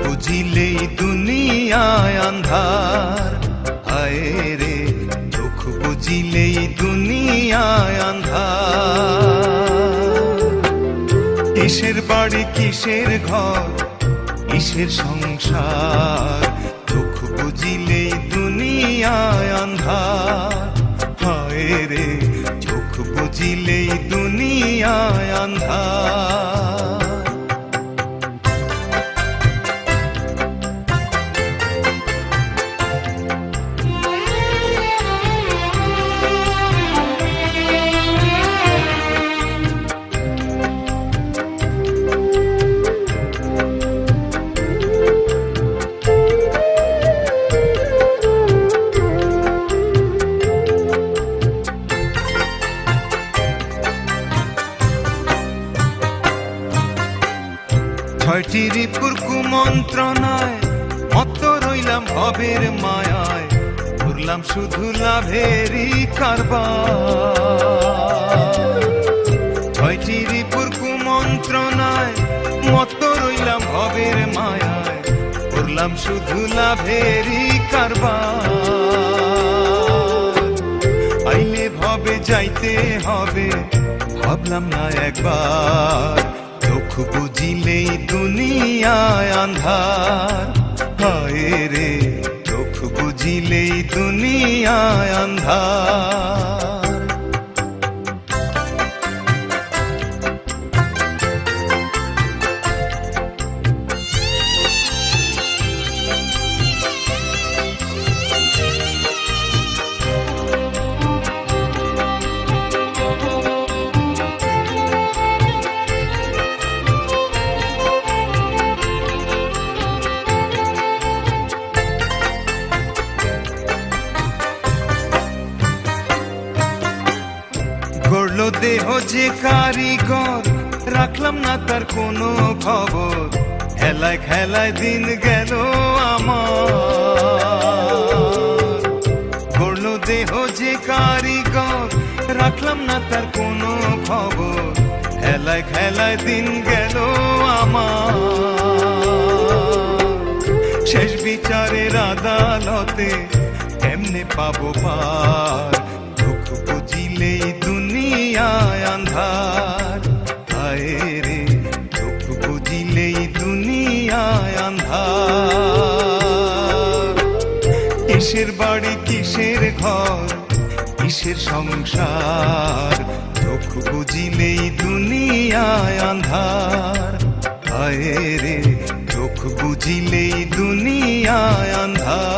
বুঝিলেই দুনিয়ায় আন্ধার, হায় রে চোখ বুঝিলেই দুনিয়ায় আন্ধার। কিসের বাড়ি কিসের ঘর কিসের সংসার, চোখ বুঝিলেই দুনিয়ায় আন্ধার, হায় রে চোখ বুঝিলেই দুনিয়ায় আন্ধার। ছয়টি রিপুর কুমন্ত্রণায় মত্ত রইলাম ভবের মায়ায়, ঘুরলাম শুধু লাভেরই কারবার। ছয়টি রিপুর কুমন্ত্রণায় মত্ত রইলাম ভবের মায়ায়, ঘুরলাম শুধু লাভেরই কারবার। আইলে ভবে যাইতে হবে ভাবলাম না একবার, চোখ বুঝিলেই দুনিয়ায় আন্ধার, হায় রে চোখ বুঝিলেই দুনিয়ায় আন্ধার। গড়লো দেহ যে কারিগর, রাখলাম না তার কোনো খবর, খেলায় খেলায় দিন গেল আমার। গড়লো দেহ যে কারিগর, রাখলাম না তার কোনো খবর, খেলায় খেলায় দিন গেল আমার। শেষ বিচারের আদালতে কেমনে পাবো পার, চোখ বুঝিলেই দুনিয়ায় আন্ধার, হায় রে চোখ বুঝিলেই দুনিয়ায় আন্ধার। কিসের বাড়ি কিসের ঘর কিসের সংসার, চোখ বুঝিলেই দুনিয়ায় আন্ধার, হায় রে চোখ বুঝিলেই দুনিয়ায় আন্ধার।